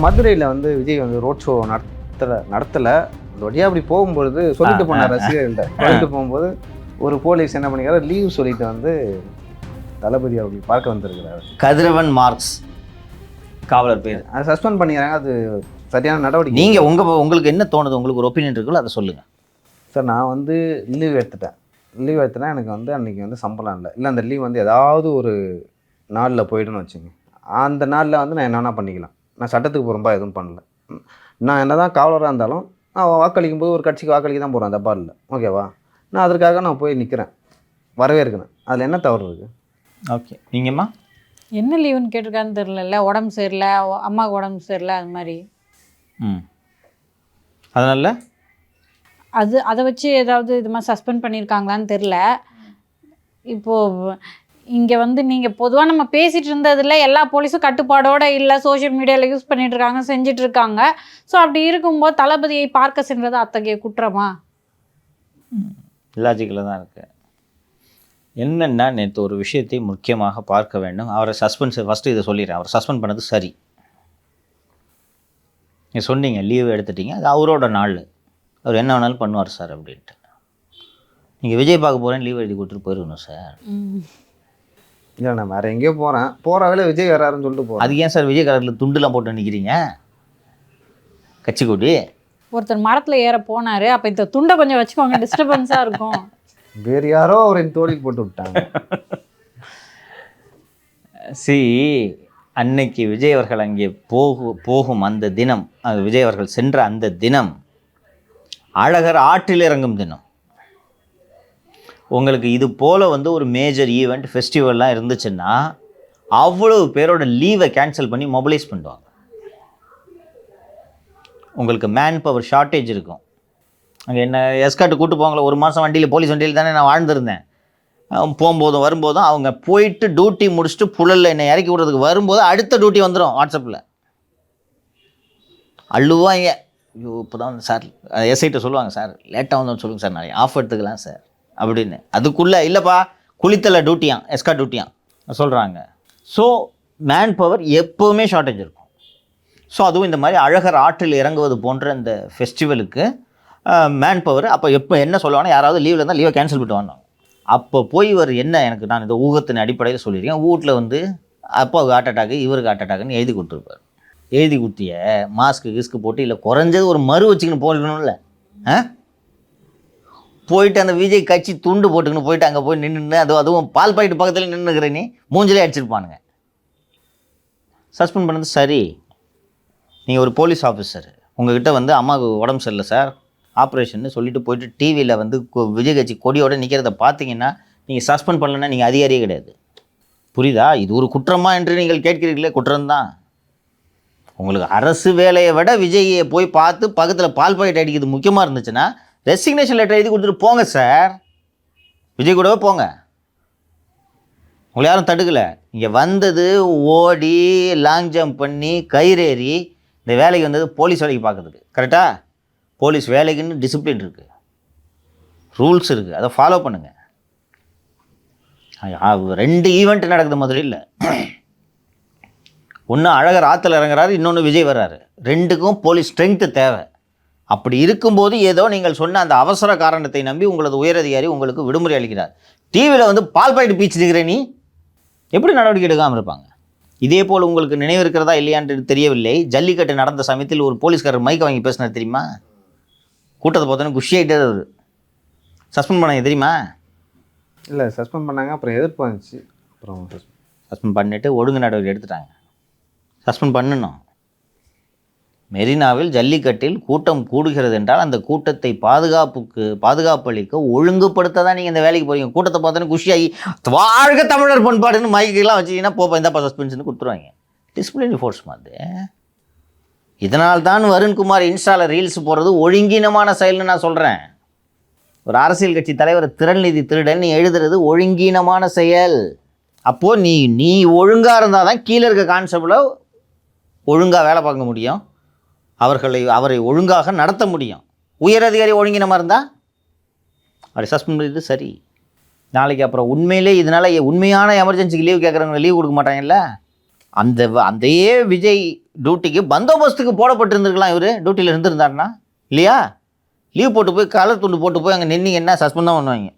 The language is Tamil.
மதுரையில் வந்து விஜய் வந்து ரோட் ஷோ நடத்தலை வழியாக அப்படி போகும்பொழுது சொல்லிட்டு போனார் ரசிகர்கள்ட்ட. சொல்லிட்டு போகும்போது ஒரு போலீஸ் என்ன பண்ணிக்கிறார், லீவ் சொல்லிட்டு வந்து தளபதி அப்படி பார்க்க வந்திருக்கிறார். கதிரவன் மார்க்ஸ் காவலர் பேர் அதை சஸ்பெண்ட் பண்ணிக்கிறாங்க. அது சரியான நடவடிக்கை. நீங்கள் உங்களுக்கு என்ன தோணுது, உங்களுக்கு ஒரு ஒப்பீனியன் இருக்குல்ல, அதை சொல்லுங்கள் சார். நான் வந்து லீவ் எடுத்துட்டேன். எனக்கு வந்து அன்றைக்கி வந்து சம்பளம் இல்லை அந்த லீவ் வந்து ஏதாவது ஒரு நாளில் போய்ட்டுன்னு வச்சுங்க. அந்த நாளில் வந்து நான் என்னென்ன பண்ணிக்கலாம். நான் சட்டத்துக்கு போகிறப்பா எதுவும் பண்ணல. நான் என்ன தான் காவலராக இருந்தாலும் நான் வாக்களிக்கும் போது ஒரு கட்சிக்கு வாக்களிக்க தான் போகிறேன், தப்பா இல்லை, ஓகேவா? நான் அதற்காக நான் போய் நிற்கிறேன், வரவேற்கிறேன். அதில் என்ன தவறு இருக்குது? ஓகே, நீங்கம்மா என்ன லீவுன்னு கேட்டிருக்கான்னு தெரில. உடம்பு சரியில்லை, அம்மாவுக்கு உடம்பு சரியில்லை, அது மாதிரி. அதனால அதை வச்சு ஏதாவது இது மாதிரி சஸ்பெண்ட் பண்ணியிருக்காங்களான்னு தெரில. இப்போது இங்கே வந்து நீங்கள் பொதுவாக நம்ம பேசிகிட்டு இருந்ததில் எல்லா போலீஸும் கட்டுப்பாடோடு இல்லை, சோஷியல் மீடியாவில் யூஸ் பண்ணிகிட்ருக்காங்க, செஞ்சிட்ருக்காங்க. ஸோ அப்படி இருக்கும்போது தளபதியை பார்க்க சென்றது அத்தகைய குற்றமா? லாஜிக்கில் தான் இருக்குது. என்னென்னா, நேற்று ஒரு விஷயத்தை முக்கியமாக பார்க்க வேண்டும். அவரை ஃபஸ்ட்டு இதை சொல்லிடுறேன். அவர் சஸ்பெண்ட் பண்ணது சரி. நீங்கள் சொன்னீங்க லீவு எடுத்துட்டீங்க, அது அவரோட நாள், அவர் என்ன வேணாலும் பண்ணுவார் சார் அப்படின்ட்டு. நீங்கள் விஜய் பார்க்க போகிறேன்னு லீவ் எழுதி கொடுத்துட்டு போயிடணும் சார். இல்லை, நான் வேறு எங்கேயோ போகிற வேலை விஜய் வராருன்னு சொல்லிட்டு போகிறேன். அது ஏன் சார் விஜய் கலரில் துண்டுலாம் போட்டு நிற்கிறீங்க? கட்சி கொடி ஒருத்தர் மரத்தில் ஏற போனார். அப்போ இந்த துண்டை கொஞ்சம் வச்சுக்கோங்க, டிஸ்டர்பன்ஸாக இருக்கும். வேறு யாரோ அவர் என் தோளில் போட்டு விட்டாங்க. அன்னைக்கு விஜய் அவர்கள் அங்கே போகும் அந்த தினம், விஜய் அவர்கள் சென்ற அந்த தினம் அழகர் ஆற்றில் இறங்கும் தினம். உங்களுக்கு இது போல் வந்து ஒரு மேஜர் ஈவெண்ட் ஃபெஸ்டிவல்லாம் இருந்துச்சுன்னா அவ்வளவு பேரோட லீவை கேன்சல் பண்ணி மொபிலைஸ் பண்ணுவாங்க. உங்களுக்கு மேன் பவர் ஷார்ட்டேஜ் இருக்கும். அங்கே என்ன எஸ்கார்ட்டு கூப்பிட்டு போவாங்களே, ஒரு மாதம் வண்டியில், போலீஸ் வண்டியில் தானே நான் வாழ்ந்துருந்தேன். போகும்போதும் வரும்போதும் அவங்க போயிட்டு டியூட்டி முடிச்சுட்டு புழலில் என்னை இறக்கி விடுறதுக்கு வரும்போது அடுத்த டியூட்டி வந்துடும். வாட்ஸ்அப்பில் அள்ளுவாங்க. ஐயோ இப்போ தான் வந்து சார் எஸ்ஐட்ட சொல்லுவாங்க, சார் லேட்டாக வந்தோன்னு சொல்லுங்கள் சார், நாளைக்கு ஆஃப் எடுத்துக்கலாம் சார் அப்படின்னு. அதுக்குள்ளே இல்லைப்பா குளித்தலை டியூட்டியான், எஸ்கார்ட் டியூட்டியான் சொல்கிறாங்க. ஸோ மேன் பவர் எப்போவுமே ஷார்ட்டேஜ் இருக்கும். ஸோ அதுவும் இந்த மாதிரி அழகர் ஆற்றில் இறங்குவது போன்ற இந்த ஃபெஸ்டிவலுக்கு மேன் பவர் அப்போ எப்போ என்ன சொல்லுவாங்கன்னா, யாராவது லீவில் இருந்தால் லீவை கேன்சல் பண்ணிட்டு வாங்க. அப்போ போய் இவர் என்ன, எனக்கு நான் இந்த ஊகத்தின் அடிப்படையில் சொல்லியிருக்கேன், வீட்டில் வந்து அப்பாவுக்கு ஹார்ட் அட்டாக்கு, இவருக்கு ஹார்ட் அட்டாக்குன்னு எழுதி கொடுத்துருப்பார். எழுதி கொடுத்திய மாஸ்க்கு போட்டு இல்லை குறைஞ்சது ஒரு மறு வச்சுக்கின்னு போகணும்ல. போயிட்டு அந்த விஜய் கட்சி துண்டு போட்டுக்கின்னு போயிட்டு அங்கே போய் நின்று அதுவும் பால் பாக்கெட்டு பக்கத்தில் நின்றுக்கிற நீ மூஞ்சிலே அடிச்சிருப்பானுங்க. சஸ்பெண்ட் பண்ணது சரி. நீங்கள் ஒரு போலீஸ் ஆஃபீஸர், உங்கள்கிட்ட வந்து அம்மாவுக்கு உடம்பு சரியில்லை சார், ஆப்ரேஷன்னு சொல்லிட்டு போயிட்டு டிவியில் வந்து விஜய் கட்சி கொடியோடு நிற்கிறத பார்த்தீங்கன்னா நீங்கள் சஸ்பெண்ட் பண்ணலன்னா நீங்கள் அதிகாரியே கிடையாது. புரியுதா? இது ஒரு குற்றமா என்று நீங்கள் கேட்கிறீர்களே, குற்றம்தான். உங்களுக்கு அரசு வேலையை விட விஜயை போய் பார்த்து பக்கத்தில் பால் பாக்கெட் அடிக்கிறது முக்கியமாக இருந்துச்சுன்னா ரெசிக்னேஷன் லெட்டர் எழுதி கொடுத்துட்டு போங்க சார். விஜய் கூடவே போங்க, உங்களை யாரும் தடுக்கலை. இங்கே வந்தது ஓடி லாங் ஜம்ப் பண்ணி கயிறேறி இந்த வேலைக்கு வந்தது போலீஸ் வேலைக்கு பார்க்குறதுக்கு. கரெக்டாக? போலீஸ் வேலைக்குன்னு டிசிப்ளின் இருக்குது, ரூல்ஸ் இருக்குது, அதை ஃபாலோ பண்ணுங்கள். 2 ஈவெண்ட் நடக்குது மதுரையில். ஒன்று அழகர் ஆற்றுல இறங்குறாரு, இன்னொன்று விஜய் வர்றாரு. 2க்கும் போலீஸ் ஸ்ட்ரென்த்து தேவை. அப்படி இருக்கும்போது ஏதோ நீங்கள் சொன்ன அந்த அவசர காரணத்தை நம்பி உங்களது உயரதிகாரி உங்களுக்கு விடுமுறை அளிக்கிறார். டிவியில் வந்து பால் பாக்கெட்டு பீச்சிருக்கிற நீ எப்படி நடவடிக்கை எடுக்காமல் இருப்பாங்க? இதே போல் உங்களுக்கு நினைவு இருக்கிறதா இல்லையான்னு தெரியவில்லை. ஜல்லிக்கட்டு நடந்த சமயத்தில் ஒரு போலீஸ்காரர் மைக்கை வாங்கி பேசினார் தெரியுமா? கூட்டத்தை பார்த்தோன்னே குஷி ஆகிட்டே அவர் சஸ்பெண்ட் பண்ணாங்க தெரியுமா? இல்லை, சஸ்பெண்ட் பண்ணாங்க, அப்புறம் எதிர்ப்பு வந்துச்சு, அப்புறம் சஸ்பெண்ட் பண்ணிவிட்டு ஒழுங்கு நடவடிக்கை எடுத்துட்டாங்க. சஸ்பெண்ட் பண்ணணும். மெரினாவில் ஜல்லிக்கட்டில் கூட்டம் கூடுகிறது என்றால் அந்த கூட்டத்தை பாதுகாப்பு அளிக்க ஒழுங்குபடுத்த தான் நீங்கள் இந்த வேலைக்கு போகிறீங்க. கூட்டத்தை பார்த்தோன்னே குஷியாகி வாழ்க தமிழர் பண்பாடுன்னு மைக்கெல்லாம் வச்சிங்கன்னா போப்பா இந்தாப்பா சஸ்பென்ஷன் கொடுத்துருவாங்க. டிசிப்ளினரி ஃபோர்ஸ் மாதிரி. இதனால்தான் வருண்குமார் இன்ஸ்டாவில் ரீல்ஸ் போடுறது ஒழுங்கீனமான செயல்னு நான் சொல்கிறேன். ஒரு அரசியல் கட்சி தலைவர் திரள்நிதி திருடன் நீ எழுதுறது ஒழுங்கீனமான செயல். அப்போது நீ ஒழுங்காக இருந்தால் தான் கீழே இருக்க கான்ஸ்டபிளை ஒழுங்காக வேலை பார்க்க முடியும், அவரை ஒழுங்காக நடத்த முடியும். உயர் அதிகாரி ஒழுங்கினமாக இருந்தால் அவரை சஸ்பெண்ட் பண்ணிட்டு சரி. நாளைக்கு அப்புறம் உண்மையிலே இதனால் உண்மையான எமர்ஜென்சிக்கு லீவ் கேட்குறவங்க லீவ் கொடுக்க மாட்டாங்கல்ல. அதே விஜய் டியூட்டிக்கு பந்தோபஸ்துக்கு போடப்பட்டிருந்துருக்கலாம். இவர் டியூட்டியில் இருந்திருந்தாருன்னா இல்லையா? லீவ் போட்டு போய் கலர் துண்டு போட்டு போய் அங்கே நின்னீங்கன்னா சஸ்பெண்ட் தான் பண்ணுவாங்க.